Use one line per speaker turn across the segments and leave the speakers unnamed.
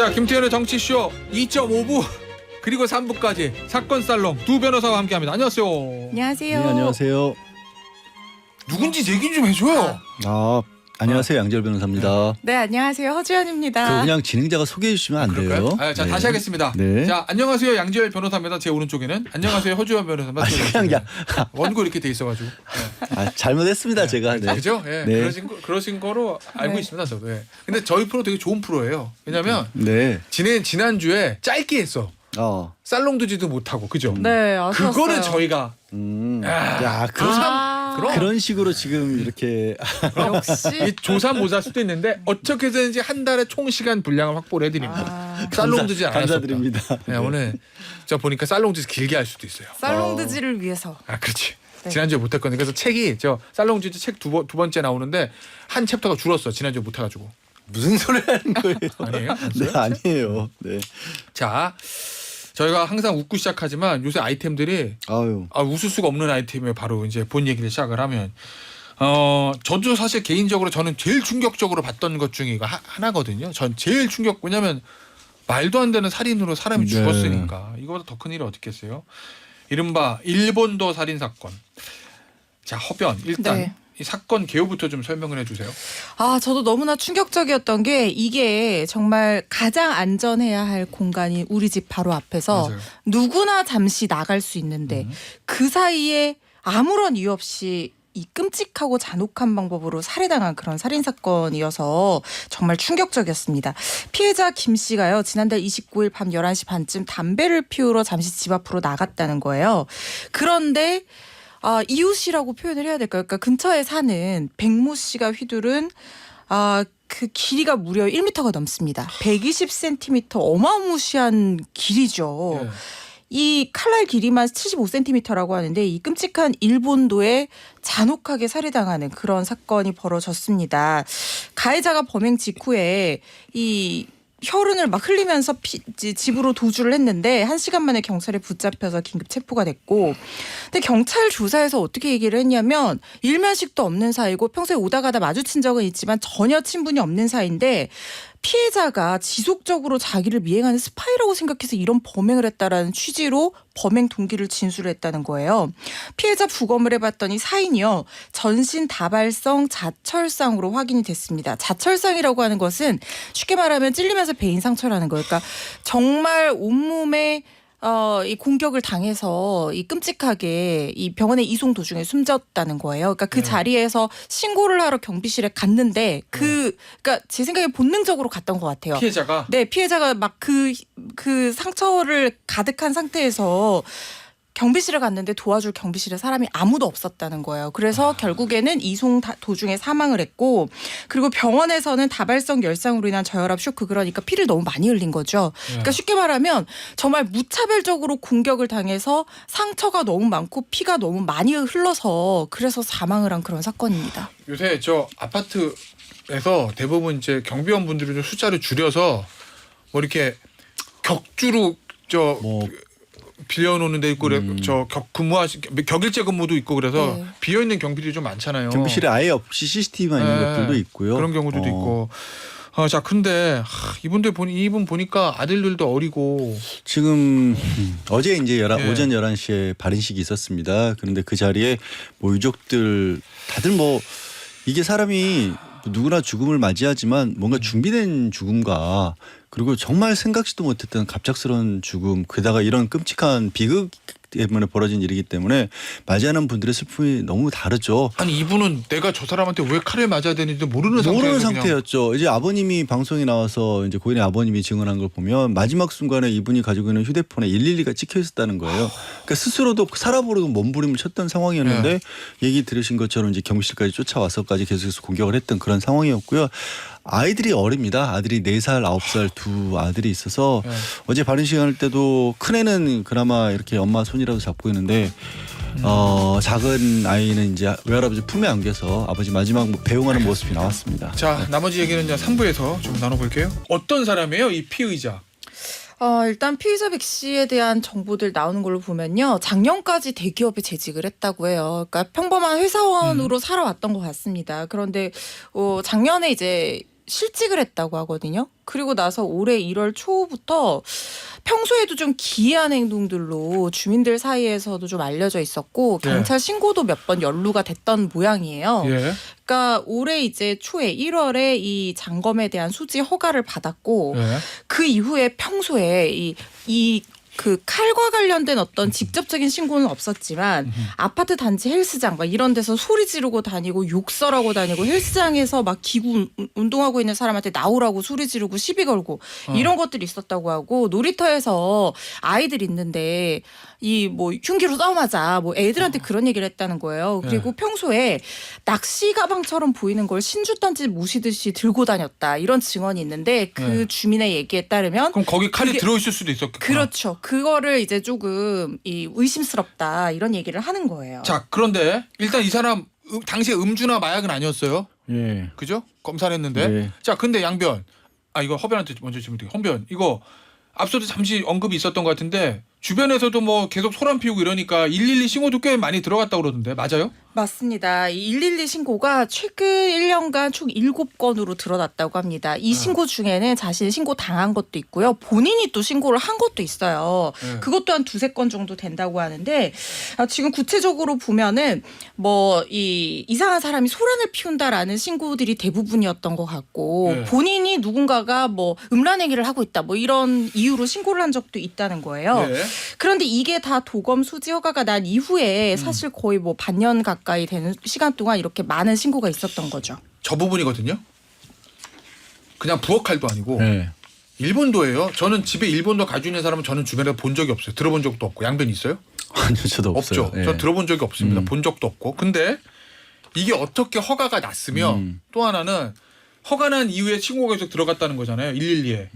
자, 김태현의 정치쇼 2.5부 그리고 3부까지 사건 살롱 두 변호사와 함께합니다. 안녕하세요.
안녕하세요.
네, 안녕하세요.
누군지 얘기 좀 해줘요.
안녕하세요. 양지열 변호사입니다.
네, 안녕하세요. 허지연입니다.
그냥 진행자가 소개해 주시면 안 돼요.
자,
네.
다시 하겠습니다.
네.
자, 안녕하세요. 양지열 변호사입니다. 제 오른쪽에는 안녕하세요. 허주현 변호사입니다.
그냥
원고 이렇게 돼 있어가지고.
잘못했습니다. 제가. 네.
그죠? 예.
네.
그러신 거로 알고
네.
있습니다. 저도. 예. 근데 저희 프로 되게 좋은 프로예요. 왜냐면
네.
지난주에 짧게 했어. 살롱 두지도 못하고, 그죠?
네, 아쉬웠어요.
그거는 저희가
그런 식으로 지금 이렇게
역시
이 조사모사할 수도 있는데 어떻게 해서든지 한 달에 총 시간 분량을 확보를 해드립니다. 살롱 두지 않았었다.
감사드립니다.
네, 오늘 저 보니까 살롱 두지 길게 할 수도 있어요.
살롱드지를 위해서.
그렇지.
네.
지난주에 못했거든요. 그래서 책이 저 살롱 두지 책 두 번째 나오는데 한 챕터가 줄었어. 지난주에 못해가지고.
무슨 소리 하는 거예요?
아니에요?
네, 아니에요. 네.
자, 저희가 항상 웃고 시작하지만 요새 아이템들이 웃을 수가 없는 아이템이에요. 바로 이제 본 얘기를 시작을 하면 저도 사실 개인적으로 저는 제일 충격적으로 봤던 것 중에 이거 하나거든요. 전 제일 왜냐면 말도 안 되는 살인으로 사람이
네.
죽었으니까 이거보다 더 큰 일이 어딨겠어요. 이른바 일본도 살인 사건. 자, 허변 일단
네.
이 사건 개요부터 좀 설명을 해주세요.
저도 너무나 충격적이었던 게 이게 정말 가장 안전해야 할 공간이 우리 집 바로 앞에서
맞아요.
누구나 잠시 나갈 수 있는데 그 사이에 아무런 이유 없이 이 끔찍하고 잔혹한 방법으로 살해당한 그런 살인사건이어서 정말 충격적이었습니다. 피해자 김 씨가요. 지난달 29일 밤 11시 반쯤 담배를 피우러 잠시 집 앞으로 나갔다는 거예요. 그런데 이웃이라고 표현을 해야 될까요? 그러니까 근처에 사는 백모 씨가 휘두른 그 길이가 무려 1m가 넘습니다. 120cm 어마무시한 길이죠.
네.
이 칼날 길이만 75cm라고 하는데 이 끔찍한 일본도에 잔혹하게 살해당하는 그런 사건이 벌어졌습니다. 가해자가 범행 직후에 이 혈흔을 막 흘리면서 집으로 도주를 했는데 1시간 만에 경찰에 붙잡혀서 긴급 체포가 됐고, 근데 경찰 조사에서 어떻게 얘기를 했냐면 일면식도 없는 사이고 평소에 오다 가다 마주친 적은 있지만 전혀 친분이 없는 사이인데 피해자가 지속적으로 자기를 미행하는 스파이라고 생각해서 이런 범행을 했다라는 취지로 범행 동기를 진술을 했다는 거예요. 피해자 부검을 해봤더니 사인이요. 전신 다발성 자철상으로 확인이 됐습니다. 자철상이라고 하는 것은 쉽게 말하면 찔리면서 베인 상처라는 거예요. 그러니까 정말 온몸에 이 공격을 당해서 이 끔찍하게 이 병원에 이송 도중에 숨졌다는 거예요. 그러니까 그 자리에서 신고를 하러 경비실에 갔는데 그러니까 제 생각에 본능적으로 갔던 것 같아요.
피해자가
네, 피해자가 막 그 상처를 가득한 상태에서 경비실에 갔는데 도와줄 경비실에 사람이 아무도 없었다는 거예요. 그래서 결국에는 이송 도중에 사망을 했고, 그리고 병원에서는 다발성 열상으로 인한 저혈압 쇼크, 그러니까 피를 너무 많이 흘린 거죠. 그러니까 쉽게 말하면 정말 무차별적으로 공격을 당해서 상처가 너무 많고 피가 너무 많이 흘러서 그래서 사망을 한 그런 사건입니다.
요새 저 아파트에서 대부분 이제 경비원 분들이 좀 숫자를 줄여서 뭐 이렇게 격주로 빌려놓는 데 있고 저 격일제 근무도 있고 그래서
네.
비어 있는 경비들이 좀 많잖아요.
경비실에 아예 없이 CCTV만 있는 것들도 있고요.
그런 경우들도 있고. 자, 근데 이분 보니까 아들들도 어리고
지금 어제 이제
네.
오전 11시에 발인식이 있었습니다. 그런데 그 자리에 유족들 다들 이게 사람이 누구나 죽음을 맞이하지만 뭔가 준비된 죽음과 그리고 정말 생각지도 못했던 갑작스러운 죽음, 게다가 이런 끔찍한 비극 때문에 벌어진 일이기 때문에 맞이하는 분들의 슬픔이 너무 다르죠.
아니 이분은 내가 저 사람한테 왜 칼을 맞아야 되는지도 모르는
상태였죠. 이제 아버님이 방송에 나와서 이제 고인의 아버님이 증언한 걸 보면 마지막 순간에 이분이 가지고 있는 휴대폰에 112가 찍혀 있었다는 거예요. 그러니까 스스로도 살아보려고 몸부림을 쳤던 상황이었는데 얘기 들으신 것처럼 이제 경비실까지 쫓아와서까지 계속해서 공격을 했던 그런 상황이었고요. 아이들이 어립니다. 아들이 4살, 9살 두 아들이 있어서 어제 발인식 할 때도 큰애는 그나마 이렇게 엄마 손이라도 잡고 있는데 작은 아이는 이제 외할아버지 품에 안겨서 아버지 마지막 배웅하는 모습이 나왔습니다.
자, 나머지 얘기는 이제 3부에서 좀 나눠볼게요. 어떤 사람이에요, 이 피의자?
일단 피의자 백 씨에 대한 정보들 나오는 걸로 보면요. 작년까지 대기업에 재직을 했다고 해요. 그러니까 평범한 회사원으로 살아왔던 것 같습니다. 그런데 작년에 이제 실직을 했다고 하거든요. 그리고 나서 올해 1월 초부터 평소에도 좀 기이한 행동들로 주민들 사이에서도 좀 알려져 있었고 경찰 신고도 몇 번 연루가 됐던 모양이에요.
예.
그러니까 올해 이제 초에 1월에 이 장검에 대한 수지 허가를 받았고
예.
그 이후에 평소에 그 칼과 관련된 어떤 직접적인 신고는 없었지만 아파트 단지 헬스장 막 이런 데서 소리 지르고 다니고 욕설하고 다니고 헬스장에서 막 기구 운동하고 있는 사람한테 나오라고 소리 지르고 시비 걸고 이런 것들이 있었다고 하고 놀이터에서 아이들 있는데 이 뭐 흉기로 싸움하자 뭐 애들한테 그런 얘기를 했다는 거예요. 그리고 평소에 낚시 가방처럼 보이는 걸 신주단지 모시듯이 들고 다녔다 이런 증언이 있는데 그 주민의 얘기에 따르면
그럼 거기 칼이 들어있을 수도 있었겠구나.
그렇죠. 그거를 이제 조금 의심스럽다 이런 얘기를 하는 거예요.
자, 그런데 일단 이 사람 당시에 음주나 마약은 아니었어요.
예.
그죠? 검사를 했는데.
네.
자, 근데 양변. 이거 허변한테 먼저 질문 드릴게요. 헌변. 이거 앞서도 잠시 언급이 있었던 것 같은데 주변에서도 뭐 계속 소란 피우고 이러니까 112 신고도 꽤 많이 들어갔다고 그러던데 맞아요?
맞습니다. 이 112 신고가 최근 1년간 총 7건으로 드러났다고 합니다. 이 신고 중에는 자신이 신고 당한 것도 있고요. 본인이 또 신고를 한 것도 있어요. 그것도 한 2-3건 정도 된다고 하는데 지금 구체적으로 보면은 뭐 이 이상한 사람이 소란을 피운다라는 신고들이 대부분이었던 것 같고 본인이 누군가가 뭐 음란행위를 하고 있다 뭐 이런 이유로 신고를 한 적도 있다는 거예요. 그런데 이게 다 도검 수지 허가가 난 이후에 사실 거의 뭐 반년 가까이 되는 시간 동안 이렇게 많은 신고가 있었던 거죠.
저 부분이거든요. 그냥 부엌칼도 아니고
네.
일본도예요. 저는 집에 일본도 가지고 있는 사람은 저는 주변에 본 적이 없어요. 들어본 적도 없고. 양변 있어요?
아니요, 저도 없어요.
없죠.
예.
전 들어본 적이 없습니다. 본 적도 없고. 근데 이게 어떻게 허가가 났으며 또 하나는 허가 난 이후에 신고가 계속 들어갔다는 거잖아요. 112에.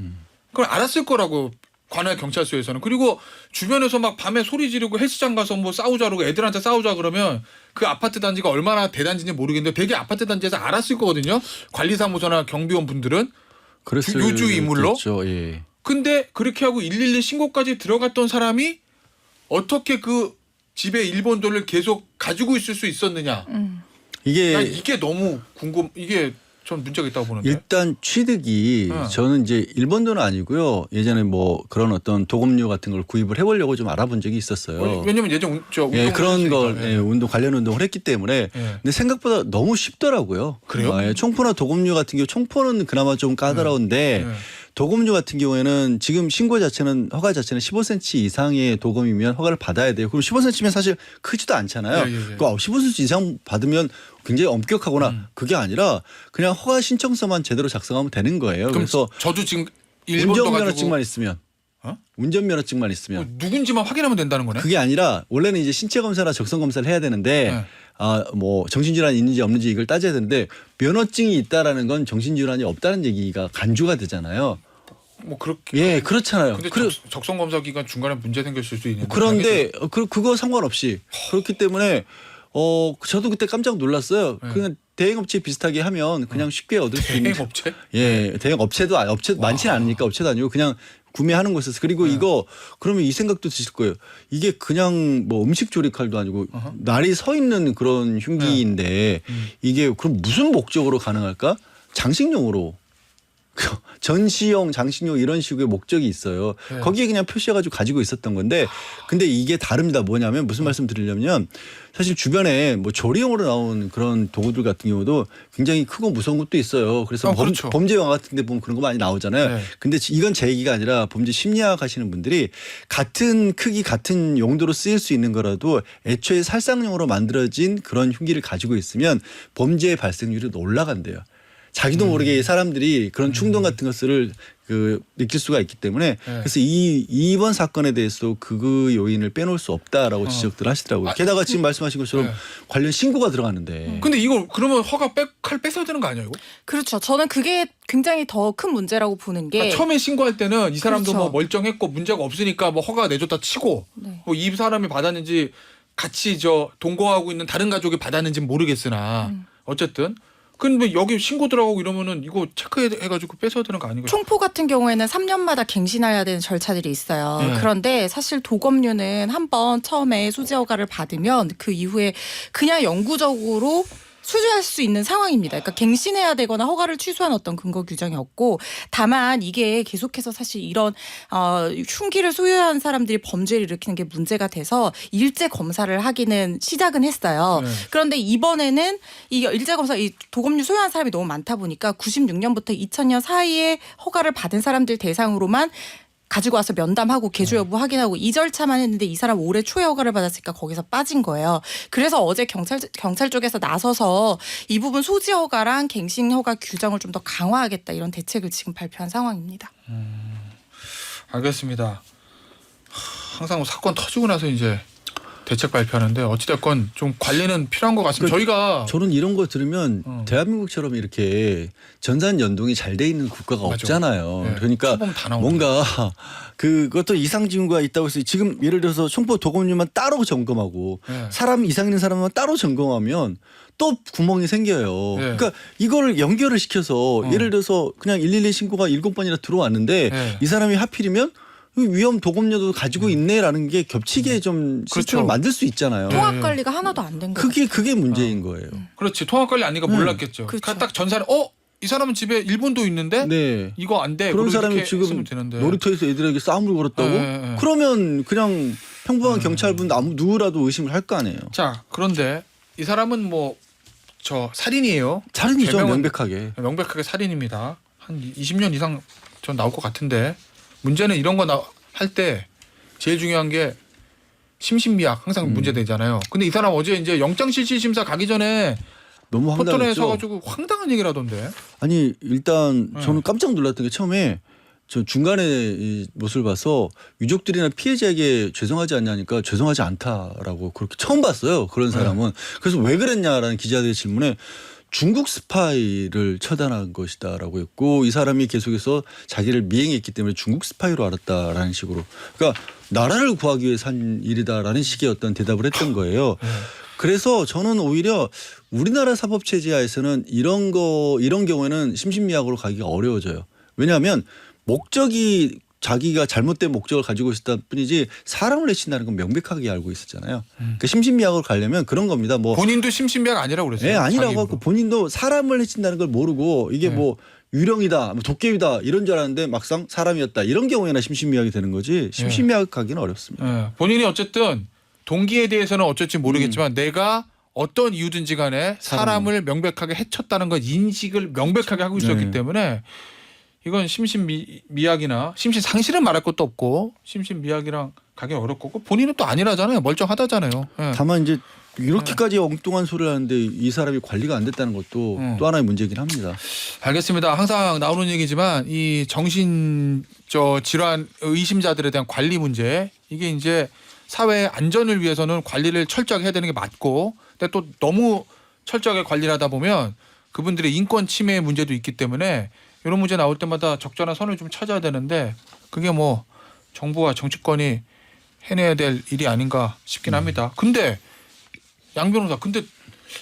그걸 알았을 거라고 관할 경찰서에서는. 그리고 주변에서 막 밤에 소리 지르고 헬스장 가서 뭐 싸우자 그러고 애들한테 싸우자 그러면 그 아파트 단지가 얼마나 대단지인지 모르겠는데 되게 아파트 단지에서 알았을 거거든요. 관리사무소나 경비원 분들은. 요주 인물로.
그렇죠. 예.
근데 그렇게 하고 112 신고까지 들어갔던 사람이 어떻게 그 집에 일본도를 계속 가지고 있을 수 있었느냐. 이게 너무 이게 전 문제가 있다고 보는데.
일단 취득이 저는 이제 일본도는 아니고요. 예전에 뭐 그런 어떤 도금류 같은 걸 구입을 해보려고 좀 알아본 적이 있었어요.
왜냐면 예전 운동
그런 걸 운동 관련 운동을 했기 때문에 근데 생각보다 너무 쉽더라고요.
그래요?
총포나 도금류 같은 경우 총포는 그나마 좀 까다로운데 도금류 같은 경우에는 지금 신고 자체는 허가 자체는 15cm 이상의 도금이면 허가를 받아야 돼요. 그럼 15cm면 사실 크지도 않잖아요. 그 15cm 이상 받으면 굉장히 엄격하거나 그게 아니라 그냥 허가 신청서만 제대로 작성하면 되는 거예요. 그래서
저도 지금 일본도
운전면허증만 있으면 운전면허증만 있으면
누군지만 확인하면 된다는 거네.
그게 아니라 원래는 이제 신체 검사나 적성 검사를 해야 되는데 뭐 정신질환이 있는지 없는지 이걸 따져야 되는데 면허증이 있다라는 건 정신질환이 없다는 얘기가 간주가 되잖아요.
뭐 그렇게
그렇잖아요.
근데 적성 검사 기간 중간에 문제 생겼을 수 있는데.
그런데 그거 상관없이 그렇기 때문에 저도 그때 깜짝 놀랐어요. 그냥 대행업체 비슷하게 하면 그냥 쉽게 얻을 수 있는.
대행업체?
대행업체도 많지는 않으니까 업체도 아니고 그냥 구매하는 곳에서. 그리고 이거 그러면 이 생각도 드실 거예요. 이게 그냥 뭐 음식 조리칼도 아니고 날이 서 있는 그런 흉기인데 이게 그럼 무슨 목적으로 가능할까? 장식용으로. 전시용, 장식용 이런 식의 목적이 있어요. 거기에 그냥 표시해가지고 가지고 있었던 건데, 근데 이게 다릅니다. 뭐냐면 무슨 말씀 드리려면 사실 주변에 뭐 조리용으로 나온 그런 도구들 같은 경우도 굉장히 크고 무서운 것도 있어요. 그래서
그렇죠.
범죄 영화 같은 데 보면 그런 거 많이 나오잖아요. 근데 이건 제 얘기가 아니라 범죄 심리학 하시는 분들이 같은 크기, 같은 용도로 쓰일 수 있는 거라도 애초에 살상용으로 만들어진 그런 흉기를 가지고 있으면 범죄의 발생률이 올라간대요. 자기도 모르게 사람들이 그런 충동 같은 것을 느낄 수가 있기 때문에 그래서 이번 사건에 대해서 그 요인을 빼놓을 수 없다라고 지적들 하시더라고요. 게다가 지금 말씀하신 것처럼 관련 신고가 들어가는데.
근데 이거 그러면 허가 칼 뺏어야 되는 거 아니야 이거?
그렇죠. 저는 그게 굉장히 더 큰 문제라고 보는 게
처음에 신고할 때는 이 사람도
그렇죠.
뭐 멀쩡했고 문제가 없으니까 뭐 허가 내줬다 치고 뭐 이 사람이 받았는지 같이 동거하고 있는 다른 가족이 받았는지는 모르겠으나 어쨌든 근데 여기 신고 들어가고 이러면은 이거 체크해가지고 뺏어야 되는 거 아닌가요?
총포 같은 경우에는 3년마다 갱신해야 되는 절차들이 있어요. 그런데 사실 도검류는 한번 처음에 소지 허가를 받으면 그 이후에 그냥 영구적으로 수주할 수 있는 상황입니다. 그러니까 갱신해야 되거나 허가를 취소한 어떤 근거 규정이 없고 다만 이게 계속해서 사실 이런 흉기를 소유한 사람들이 범죄를 일으키는 게 문제가 돼서 일제 검사를 하기는 시작은 했어요.
네.
그런데 이번에는 이 일제 검사 이 도검류 소유한 사람이 너무 많다 보니까 96년부터 2000년 사이에 허가를 받은 사람들 대상으로만 가지고 와서 면담하고 개조 여부 확인하고 이 절차만 했는데 이 사람 올해 초에 허가를 받았으니까 거기서 빠진 거예요. 그래서 어제 경찰 쪽에서 나서서 이 부분 소지 허가랑 갱신 허가 규정을 좀 더 강화하겠다 이런 대책을 지금 발표한 상황입니다.
알겠습니다. 항상 사건 터지고 나서 이제 대책 발표하는데 어찌됐건 좀 관리는 필요한 것 같습니다. 저희가
저는 이런 거 들으면 대한민국처럼 이렇게 전산 연동이 잘 돼 있는 국가가
맞아.
없잖아요.
네.
그러니까
초범 다 나오네.
뭔가 그것도 이상 징후가 있다고 해서 지금 예를 들어서 흉포 도검류만 따로 점검하고
네.
사람 이상 있는 사람만 따로 점검하면 또 구멍이 생겨요.
네.
그러니까 이거를 연결을 시켜서 예를 들어서 그냥 112 신고가 7번이나 들어왔는데
네.
이 사람이 하필이면 위험 도검료도 가지고 있네라는 게 겹치게 좀 시스템을
그렇죠.
만들 수 있잖아요.
네.
통합 관리가 하나도 안 된 거예요.
그게 문제인 거예요.
그렇지 통합 관리 아니까 몰랐겠죠.
그렇죠.
딱 전사를 이 사람은 집에 일본도 있는데
네.
이거 안 돼.
그런
그리고
사람이
이렇게
지금
했으면 되는데.
놀이터에서 애들에게 싸움을 걸었다고?
네.
그러면 그냥 평범한 경찰분 누구라도 의심을 할 거 아니에요.
자 그런데 이 사람은 뭐 저 살인이에요.
살인이죠,
죄명은
명백하게.
살인입니다. 한 20년 이상 전 나올 것 같은데 문제는 이런 거 할 때 제일 중요한 게 심신미약 항상 문제되잖아요. 근데 이 사람 어제 이제 영장실질심사 가기 전에
너무
포털에
황당했죠.
서가지고 황당한 얘기를 하던데.
아니 일단
네.
저는 깜짝 놀랐던 게 처음에 저 중간에 이 모습을 봐서 유족들이나 피해자에게 죄송하지 않냐니까 죄송하지 않다라고 그렇게 처음 봤어요. 그런 사람은. 그래서 왜 그랬냐라는 기자들의 질문에 중국 스파이를 처단한 것이다라고 했고 이 사람이 계속해서 자기를 미행했기 때문에 중국 스파이로 알았다라는 식으로 그러니까 나라를 구하기 위해서 한 일이다라는 식의 어떤 대답을 했던 거예요. 그래서 저는 오히려 우리나라 사법 체제하에서는 이런 경우에는 심신미약으로 가기가 어려워져요. 왜냐하면 목적이 자기가 잘못된 목적을 가지고 있었다 뿐이지 사람을 해친다는 건 명백하게 알고 있었잖아요. 그러니까 심신미약으로 가려면 그런 겁니다. 뭐
본인도 심신미약 아니라고 그랬어요.
네, 아니라고
자기
하고 본인도 사람을 해친다는 걸 모르고 이게 뭐 유령이다, 뭐 도깨비다 이런 줄 알았는데 막상 사람이었다 이런 경우에나 심신미약이 되는 거지 심신미약 가기는 어렵습니다.
예. 본인이 어쨌든 동기에 대해서는 어쩔지 모르겠지만 내가 어떤 이유든지 간에 사람을 명백하게 해쳤다는 걸 인식을 명백하게 하고 있었기
네.
때문에 이건 심신미약이나 심신상실은 말할 것도 없고 심신미약이랑 가기 어렵고 본인은 또 아니라잖아요. 멀쩡하다잖아요. 예.
다만 이제 이렇게까지 엉뚱한 소리를 하는데 이 사람이 관리가 안 됐다는 것도 또 하나의 문제긴 합니다.
알겠습니다. 항상 나오는 얘기지만 이 정신 질환 의심자들에 대한 관리 문제 이게 이제 사회의 안전을 위해서는 관리를 철저하게 해야 되는 게 맞고 근데 또 너무 철저하게 관리를 하다 보면 그분들의 인권 침해 문제도 있기 때문에 이런 문제 나올 때마다 적절한 선을 좀 찾아야 되는데 그게 뭐 정부와 정치권이 해내야 될 일이 아닌가 싶긴 합니다. 근데 양 변호사 근데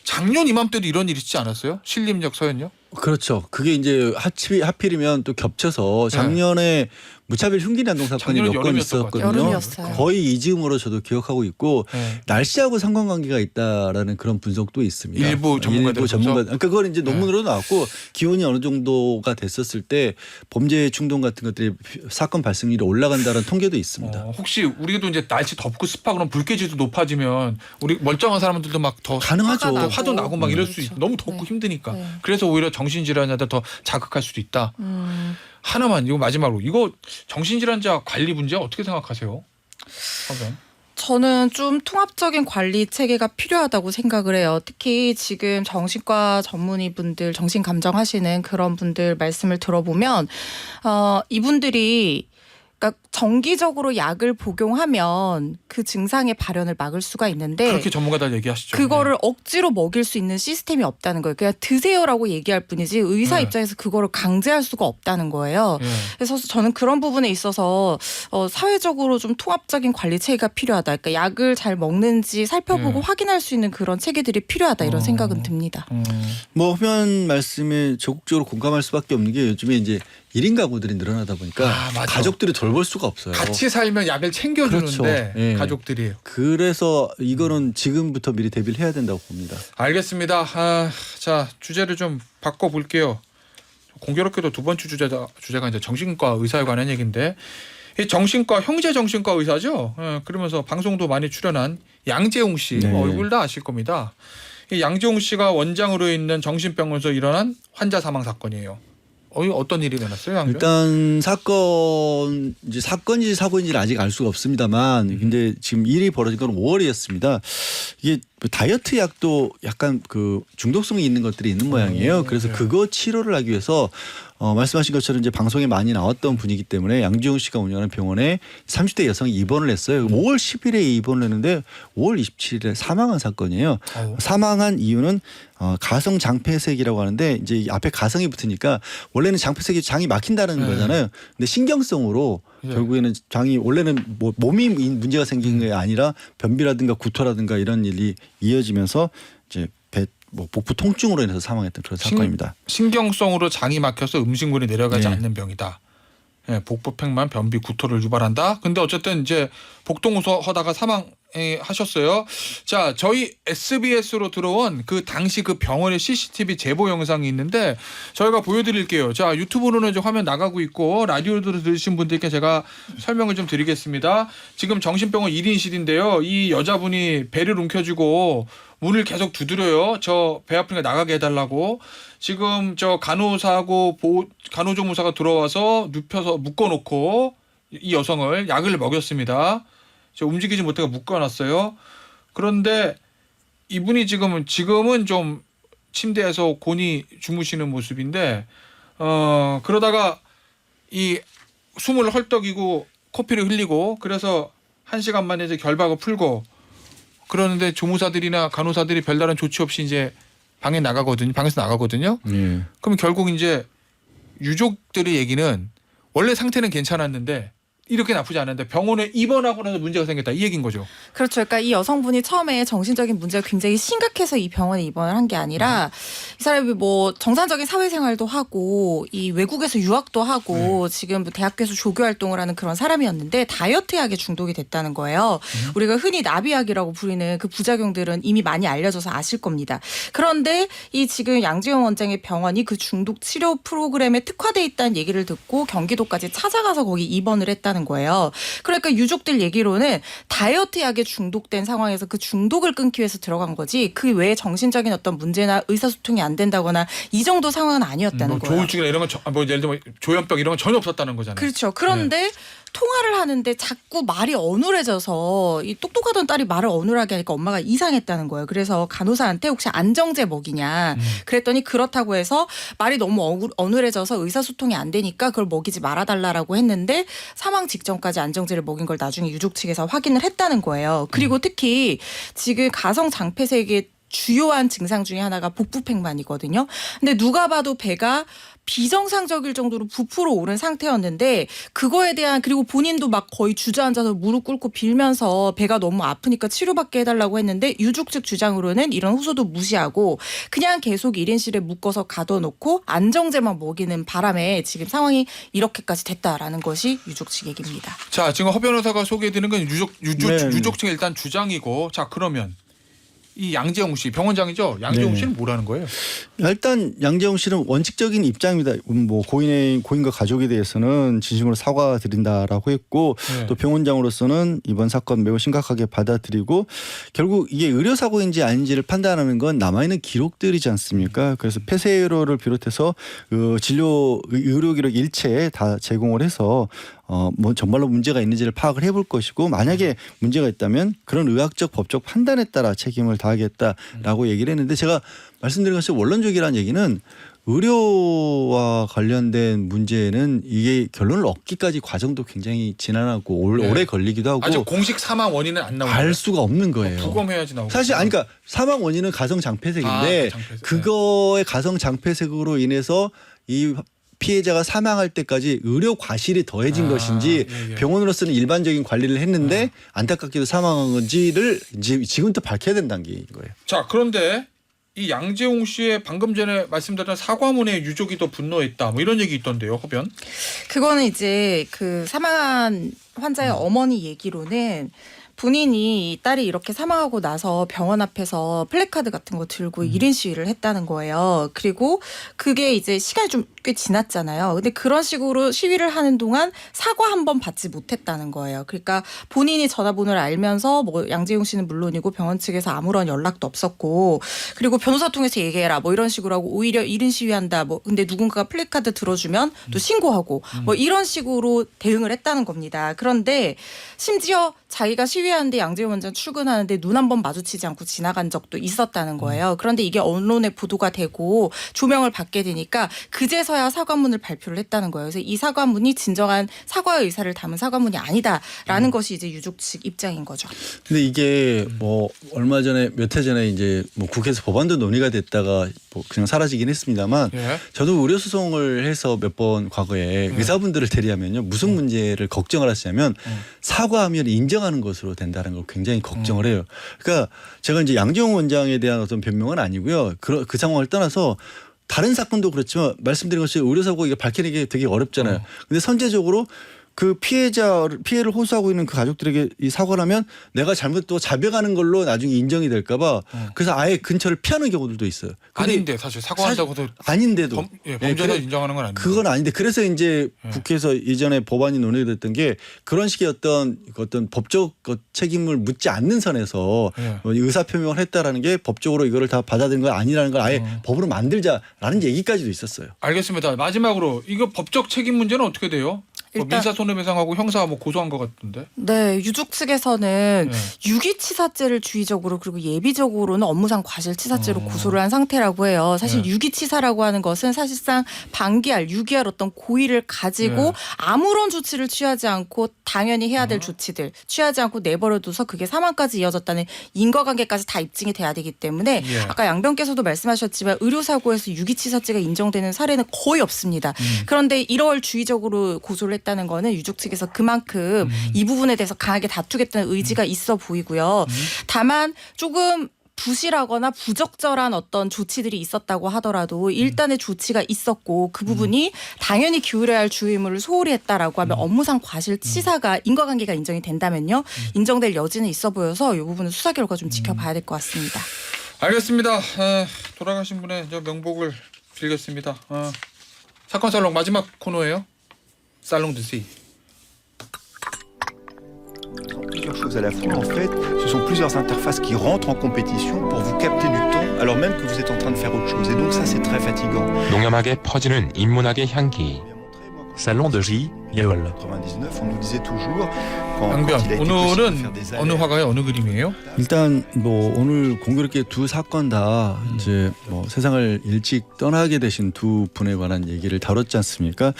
작년 이맘때도 이런 일 있지 않았어요? 신림역 서현역?
그렇죠. 그게 이제 하필이면 또 겹쳐서 작년에 무차별 흉기 난동 사건이
작년은
몇 건
여름이었던 것 같아요.
있었거든요.
여름이었어요.
거의 이즈음으로 저도 기억하고 있고
네.
날씨하고 상관관계가 있다라는 그런 분석도 있습니다.
일부 전문가들
그러니까 그걸 이제 논문으로 나왔고 기온이 어느 정도가 됐었을 때 범죄 충동 같은 것들이 사건 발생률이 올라간다는 통계도 있습니다.
혹시 우리도 이제 날씨 덥고 습하고 그럼 불쾌지도 높아지면 우리 멀쩡한 사람들도 막 더
가능하죠.
화도 나고 막 이럴 수
그렇죠.
있. 너무 덥고
네.
힘드니까.
네.
그래서 오히려 정신질환자들 더 자극할 수도 있다. 하나만 이거 마지막으로 이거 정신질환자 관리 문제 어떻게 생각하세요? 선생님?
저는 좀 통합적인 관리 체계가 필요하다고 생각을 해요. 특히 지금 정신과 전문의 분들, 정신 감정 하시는 그런 분들 말씀을 들어보면 이분들이 그러니까 정기적으로 약을 복용하면 그 증상의 발현을 막을 수가 있는데
그렇게 전문가들 얘기하시죠.
그거를 억지로 먹일 수 있는 시스템이 없다는 거예요. 그냥 드세요라고 얘기할 뿐이지 의사
네.
입장에서 그거를 강제할 수가 없다는 거예요.
네.
그래서 저는 그런 부분에 있어서 사회적으로 좀 통합적인 관리 체계가 필요하다. 그러니까 약을 잘 먹는지 살펴보고 확인할 수 있는 그런 체계들이 필요하다 이런 생각은 듭니다.
뭐 화면 말씀에 적극적으로 공감할 수밖에 없는 게 요즘에 이제 1인 가구들이 늘어나다 보니까
맞아.
가족들이 돌봐야 돌볼 수가 없어요.
같이 살면 약을 챙겨주는데
그렇죠. 예.
가족들이.
그래서 이거는 지금부터 미리 대비를 해야 된다고 봅니다.
알겠습니다. 자 주제를 좀 바꿔볼게요. 공교롭게도 두 번째 주제가 이제 정신과 의사에 관한 얘기인데 이 정신과 형제 정신과 의사죠. 그러면서 방송도 많이 출연한 양재웅 씨
네.
얼굴 다 아실 겁니다. 이 양재웅 씨가 원장으로 있는 정신병원에서 일어난 환자 사망 사건이에요. 어떤 일이 일어났어요, 양재웅?
일단 사건인지 사고인지는 아직 알 수가 없습니다만, 근데 지금 일이 벌어진 건 5월이었습니다. 이게 다이어트 약도 약간 그 중독성이 있는 것들이 있는 모양이에요. 그래서
네.
그거 치료를 하기 위해서 말씀하신 것처럼 이제 방송에 많이 나왔던 분이기 때문에 양지용 씨가 운영하는 병원에 30대 여성이 입원을 했어요. 5월 10일에 입원을 했는데 5월 27일에 사망한 사건이에요. 사망한 이유는 가성 장폐색이라고 하는데 이제 앞에 가성이 붙으니까 원래는 장폐색이 장이 막힌다는 거잖아요. 근데 신경성으로 결국에는 장이 원래는 뭐 몸이 문제가 생긴 게 아니라 변비라든가 구토라든가 이런 일이 이어지면서 이제 복부 통증으로 인해서 사망했던 그런 사건입니다.
신경성으로 장이 막혀서 음식물이 내려가지
네. 않는
병이다. 복부팽만, 변비, 구토를 유발한다. 근데 어쨌든 이제 복통하다가 사망하셨어요. 자, 저희 SBS로 들어온 그 당시 그 병원의 CCTV 제보 영상이 있는데 저희가 보여드릴게요. 자, 유튜브로는 이제 화면 나가고 있고 라디오로 들으신 분들께 제가 설명을 좀 드리겠습니다. 지금 정신병원 1인실인데요. 이 여자분이 배를 움켜쥐고 문을 계속 두드려요. 저 배 아프니까 나가게 해달라고. 지금 저 간호사하고 간호조무사가 들어와서 눕혀서 묶어놓고 이 여성을 약을 먹였습니다. 저 움직이지 못하게 묶어놨어요. 그런데 이분이 지금은 좀 침대에서 곤히 주무시는 모습인데 그러다가 이 숨을 헐떡이고 코피를 흘리고 그래서 1시간 만에 이제 결박을 풀고 그러는데 조무사들이나 간호사들이 별다른 조치 없이 이제 방에서 나가거든요. 그럼 결국 이제 유족들의 얘기는 원래 상태는 괜찮았는데 이렇게 나쁘지 않은데 병원에 입원하고 나서 문제가 생겼다 이 얘기인 거죠.
그렇죠. 그러니까 이 여성분이 처음에 정신적인 문제가 굉장히 심각해서 이 병원에 입원을 한 게 아니라 이 사람이 뭐 정상적인 사회생활도 하고 이 외국에서 유학도 하고 지금 대학교에서 조교 활동을 하는 그런 사람이었는데 다이어트 약에 중독이 됐다는 거예요. 우리가 흔히 나비약이라고 부르는 그 부작용들은 이미 많이 알려져서 아실 겁니다. 그런데 이 지금 양지영 원장의 병원이 그 중독 치료 프로그램에 특화돼 있다는 얘기를 듣고 경기도까지 찾아가서 거기 입원을 했다는 거예요. 그러니까 유족들 얘기로는 다이어트 약에 중독된 상황에서 그 중독을 끊기 위해서 들어간 거지 그 외에 정신적인 어떤 문제나 의사소통이 안 된다거나 이 정도 상황은 아니었다는 거예요.
조울증이나 이런 건 뭐 예를 들면 조현병 이런 건 전혀 없었다는 거잖아요.
그렇죠. 그런데 통화를 하는데 자꾸 말이 어눌해져서 이 똑똑하던 딸이 말을 어눌하게 하니까 엄마가 이상했다는 거예요. 그래서 간호사한테 혹시 안정제 먹이냐 그랬더니 그렇다고 해서 말이 너무 어눌해져서 의사소통이 안 되니까 그걸 먹이지 말아달라고 했는데 사망 직전까지 안정제를 먹인 걸 나중에 유족 측에서 확인을 했다는 거예요. 그리고 특히 지금 가성 장폐색의 주요한 증상 중에 하나가 복부팽만이거든요. 근데 누가 봐도 배가 비정상적일 정도로 부풀어 오른 상태였는데 그거에 대한 그리고 본인도 막 거의 주저앉아서 무릎 꿇고 빌면서 배가 너무 아프니까 치료받게 해달라고 했는데 유족 측 주장으로는 이런 호소도 무시하고 그냥 계속 1인실에 묶어서 가둬놓고 안정제만 먹이는 바람에 지금 상황이 이렇게까지 됐다라는 것이 유족 측 얘기입니다.
자, 지금 허 변호사가 소개해드리는 건 유족 측의 일단 주장이고 자 그러면 이 양재홍 씨 병원장이죠. 양재홍 씨는 뭐라는 거예요?
일단 양재홍 씨는 원칙적인 입장입니다. 뭐 고인과 가족에 대해서는 진심으로 사과드린다라고 했고 또 병원장으로서는 이번 사건 매우 심각하게 받아들이고 결국 이게 의료 사고인지 아닌지를 판단하는 건 남아있는 기록들이지 않습니까? 그래서 폐쇄로를 비롯해서 그 진료 의료 기록 일체 다 제공을 해서 뭐 정말로 문제가 있는지를 파악을 해볼 것이고 만약에 문제가 있다면 그런 의학적 법적 판단에 따라 책임을 다하겠다라고 얘기를 했는데 제가 말씀드린 것처럼 원론적이라는 얘기는 의료와 관련된 문제는 이게 결론을 얻기까지 과정도 굉장히 지난하고 오래 걸리기도 하고
아직 공식 사망 원인은 안 나오는
알 수가 없는 거예요.
부검해야지 나오고.
사실 그러니까 사망 원인은 가성 장폐색인데 그거의 가성 장폐색으로 인해서 이 피해자가 사망할 때까지 의료 과실이 더해진 것인지 병원으로서는 일반적인 관리를 했는데 안타깝게도 사망한 건지를 지금부터 밝혀야 된다는 게 거예요.
자, 그런데 이 양재홍 씨의 방금 전에 말씀드린 사과문에 유족이 더 분노했다. 뭐 이런 얘기 있던데요, 허변?
그거는 이제 그 사망한 환자의 어머니 얘기로는 본인이 딸이 이렇게 사망하고 나서 병원 앞에서 플래카드 같은 거 들고 1인 시위를 했다는 거예요. 그리고 그게 이제 시간이 좀 꽤 지났잖아요. 근데 그런 식으로 시위를 하는 동안 사과 한 번 받지 못했다는 거예요. 그러니까 본인이 전화번호를 알면서 뭐 양재용 씨는 물론이고 병원 측에서 아무런 연락도 없었고 그리고 변호사 통해서 얘기해라 뭐 이런 식으로 하고 오히려 1인 시위한다 뭐 근데 누군가가 플래카드 들어주면 또 신고하고 뭐 이런 식으로 대응을 했다는 겁니다. 그런데 심지어 자기가 시위하는데 양재용 원장 출근하는데 눈 한 번 마주치지 않고 지나간 적도 있었다는 거예요. 그런데 이게 언론에 보도가 되고 조명을 받게 되니까 그제서야 사과문을 발표를 했다는 거예요. 그래서 이 사과문이 진정한 사과의 의사를 담은 사과문이 아니다라는 것이 이제 유족 측 입장인 거죠.
근데 이게 뭐 얼마 전에 몇 해 전에 이제 뭐 국회에서 법안도 논의가 됐다가 뭐 그냥 사라지긴 했습니다만
예.
저도 의료 소송을 해서 몇 번 과거에 의사분들을 대리하면요 무슨 문제를 걱정을 하시냐면 사과하면 인정하는 것으로 된다는 걸 굉장히 걱정을 해요. 그러니까 제가 이제 양재홍 원장에 대한 어떤 변명은 아니고요. 그 상황을 떠나서 다른 사건도 그렇지만 말씀드린 것이 의료사고 이게 밝혀내기 되게 어렵잖아요. 근데 선제적으로 그 피해를 호소하고 있는 그 가족들에게 이 사과를 하면 내가 잘못 또 자백하는 걸로 나중에 인정이 될까 봐 그래서 아예 근처를 피하는 경우들도 있어요.
아닌데 사실 사과한다고도
아닌데도
범죄를 인정하는 건 아닌데.
그건 아닌데 그래서 이제 국회에서 이전에 법안이 논의됐던 게 그런 식의 어떤 법적 책임을 묻지 않는 선에서 의사 표명을 했다라는 게 법적으로 이거를 다 받아들인 건 아니라는 걸 아예 법으로 만들자라는 얘기까지도 있었어요.
알겠습니다. 마지막으로 이거 법적 책임 문제는 어떻게 돼요? 뭐
일단
민사 손해배상하고 형사 뭐 고소한 것 같은데.
네, 유족 측에서는 유기치사죄를 주의적으로 그리고 예비적으로는 업무상 과실치사죄로 고소를 한 상태라고 해요. 사실 유기치사라고 하는 것은 사실상 방기할, 유기할 어떤 고의를 가지고 아무런 조치를 취하지 않고 당연히 해야 될 조치들 취하지 않고 내버려둬서 그게 사망까지 이어졌다는 인과관계까지 다 입증이 돼야 되기 때문에 아까 양변께서도 말씀하셨지만 의료사고에서 유기치사죄가 인정되는 사례는 거의 없습니다. 그런데 이럴 주의적으로 고소를 했다는 거는 유족 측에서 그만큼 이 부분에 대해서 강하게 다투겠다는 의지가 있어 보이고요. 다만 조금 부실하거나 부적절한 어떤 조치들이 있었다고 하더라도 일단의 조치가 있었고 그 부분이 당연히 기울여야 할 주의의무를 소홀히 했다라고 하면 업무상 과실치사가 인과관계가 인정이 된다면요. 인정될 여지는 있어 보여서 이 부분은 수사 결과 좀 지켜봐야 될 것 같습니다.
알겠습니다. 돌아가신 분의 저 명복을 빌겠습니다. 사건 살롱 마지막 코너예요. 살롱 드시.
Plusieurs choses à la fois. En fait, ce sont plusieurs interfaces qui rentrent en compétition pour vous capter du temps alors même que vous êtes en train de faire autre chose. Et donc ça, c'est très fatigant.
농염하게 퍼지는 인문학의 향기.
Salon de J.
예월.
99, on nous disait toujours quand
양변
il a été possible de
오늘은
faire des
어느
alertes.
화가의 어느 그림이에요?
일단 뭐 오늘 공교롭게 두 사건 다 이제 뭐 세상을 일찍 떠나게 되신 두 분에 관한 얘기를 다뤘지 않습니까?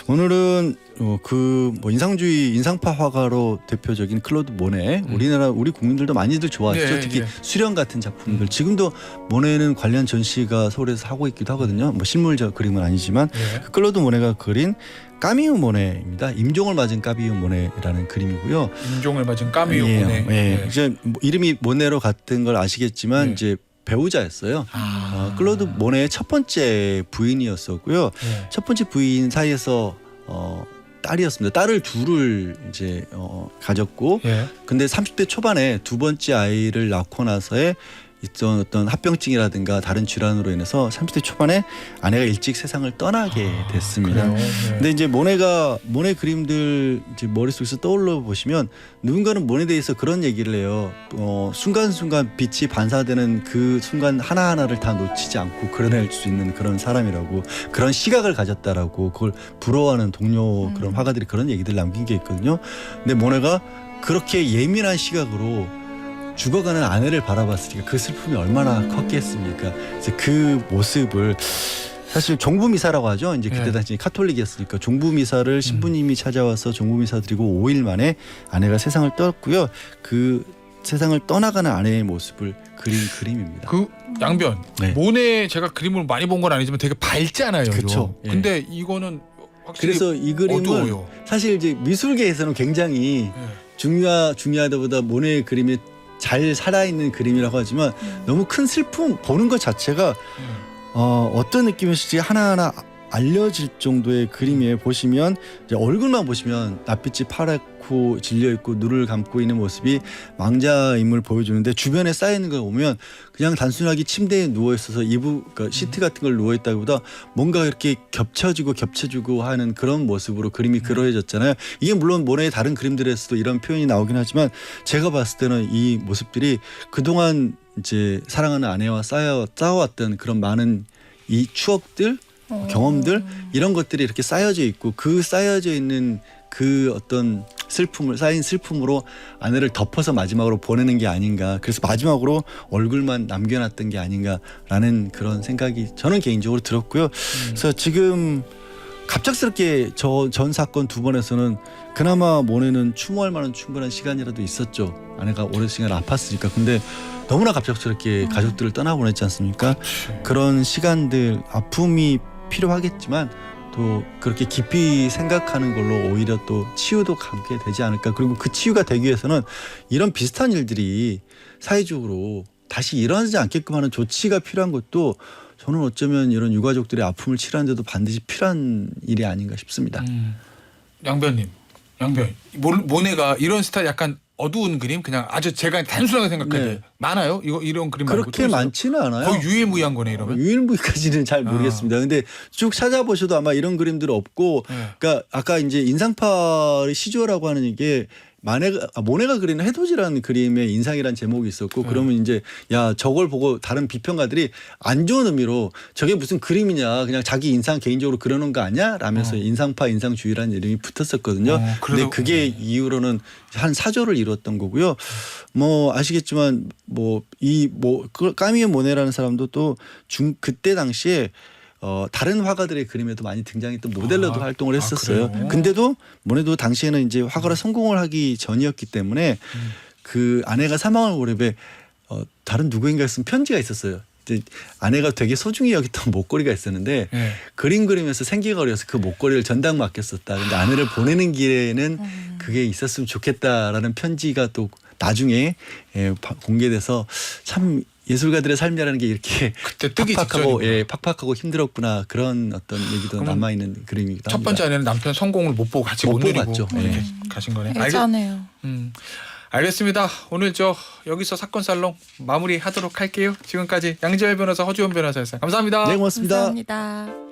오늘은 그 뭐 인상주의 인상파 화가로 대표적인 클로드 모네 우리나라 우리 국민들도 많이들 좋아하시죠. 특히 수련 같은 작품들 지금도 모네는 관련 전시가 서울에서 하고 있기도 하거든요. 뭐 실물 그림은 아니지만 그 클로드 모네가 그린 까미유 모네입니다. 임종을 맞은 까미유 모네라는 그림이고요.
임종을 맞은 까미유 모네.
네. 이제 뭐 이름이 모네로 같은 걸 아시겠지만 이제 배우자였어요. 클로드 모네의 첫 번째 부인이었었고요. 첫 번째 부인 사이에서 딸이었습니다. 딸을 둘을 이제 가졌고, 근데 30대 초반에 두 번째 아이를 낳고 나서의 있던 어떤 합병증이라든가 다른 질환으로 인해서 30대 초반에 아내가 일찍 세상을 떠나게 됐습니다. 근데 이제 모네 그림들 이제 머릿속에서 떠올려 보시면 누군가는 모네에 대해서 그런 얘기를 해요. 순간순간 빛이 반사되는 그 순간 하나하나를 다 놓치지 않고 그려낼 수 있는 그런 사람이라고 그런 시각을 가졌다라고 그걸 부러워하는 동료 그런 화가들이 그런 얘기들 남긴 게 있거든요. 근데 모네가 그렇게 예민한 시각으로 죽어가는 아내를 바라봤으니까 그 슬픔이 얼마나 컸겠습니까? 그래서 그 모습을 사실 종부미사라고 하죠. 이제 그때 당시 카톨릭이었으니까 종부미사를 신부님이 찾아와서 종부미사 드리고 5일 만에 아내가 세상을 떠났고요. 그 세상을 떠나가는 아내의 모습을 그린 그림입니다.
그 양변 모네 제가 그림을 많이 본 건 아니지만 되게 밝잖아요.
그렇죠.
근데 이거는 확실히
그래서 이 그림은
어두워요.
사실 이제 미술계에서는 굉장히 중요하다보다 모네의 그림이 잘 살아있는 그림이라고 하지만 너무 큰 슬픔 보는 것 자체가 어떤 느낌일지 하나하나 알려질 정도의 그림이에요. 보시면 이제 얼굴만 보시면 낯빛이 파랗고 질려있고 눈을 감고 있는 모습이 망자임을 보여주는데 주변에 쌓여있는 걸 보면 그냥 단순하게 침대에 누워있어서 그러니까 시트 같은 걸 누워있다기보다 뭔가 이렇게 겹쳐지고 하는 그런 모습으로 그림이 그려졌잖아요. 이게 물론 모네의 다른 그림들에서도 이런 표현이 나오긴 하지만 제가 봤을 때는 이 모습들이 그동안 이제 사랑하는 아내와 쌓아왔던 그런 많은 이 추억들 경험들 이런 것들이 이렇게 쌓여져 있고 그 쌓여져 있는 그 어떤 쌓인 슬픔으로 아내를 덮어서 마지막으로 보내는 게 아닌가. 그래서 마지막으로 얼굴만 남겨놨던 게 아닌가라는 그런 생각이 저는 개인적으로 들었고요. 그래서 지금 갑작스럽게 전 사건 두 번에서는 그나마 모네는 추모할 만한 충분한 시간이라도 있었죠. 아내가 오랜 시간 아팠으니까. 근데 너무나 갑작스럽게 가족들을 떠나보냈지 않습니까? 그런 시간들 아픔이 필요하겠지만 또 그렇게 깊이 생각하는 걸로 오히려 또 치유도 가게 되지 않을까. 그리고 그 치유가 되기 위해서는 이런 비슷한 일들이 사회적으로 다시 일어나지 않게끔 하는 조치가 필요한 것도 저는 어쩌면 이런 유가족들의 아픔을 치료하는데도 반드시 필요한 일이 아닌가 싶습니다.
양변 모네가 이런 스타일 약간 어두운 그림 그냥 아주 제가 단순하게 생각할 때 많아요? 이런 그림 말고
그렇게 많지는 않아요.
거의 유일무이한 거네 이러면.
유일무이까지는 잘 모르겠습니다. 근데 쭉 찾아보셔도 아마 이런 그림들 없고, 그러니까 아까 이제 인상파의 시조라고 하는 이게 모네가 그리는 해돋이라는 그림의 인상이라는 제목이 있었고 그러면 이제 야 저걸 보고 다른 비평가들이 안 좋은 의미로 저게 무슨 그림이냐 그냥 자기 인상 개인적으로 그려놓은 거 아니야? 라면서 인상파 인상주의라는 이름이 붙었었거든요. 근데 그게 이후로는 한 4조를 이루었던 거고요. 뭐 아시겠지만 까미의 모네라는 사람도 또 그때 당시에 다른 화가들의 그림에도 많이 등장했던 모델로도 활동을 했었어요. 근데도 모네도 당시에는 이제 화가로 성공을 하기 전이었기 때문에 그 아내가 사망할 무렵에 다른 누구인가 쓴 편지가 있었어요. 이제 아내가 되게 소중히 여겼던 목걸이가 있었는데 그림 그리면서 생기가 어려서 그 목걸이를 전당 맡겼었다. 근데 아내를 보내는 길에는 그게 있었으면 좋겠다라는 편지가 또 나중에 공개돼서 참 예술가들의 삶이라는 게 이렇게
그때 뜨기
팍팍하고 힘들었구나 그런 어떤 얘기도 남아있는 그림이기도 합니다.
첫 번째 아내는 남편 성공을 못 보고 같이 못 누리고
갔죠.
이렇게 가신 거네.
애자네요.
알겠습니다. 오늘 여기서 사건 살롱 마무리하도록 할게요. 지금까지 양지열 변호사, 허주원 변호사였어요. 감사합니다.
네, 고맙습니다.
감사합니다.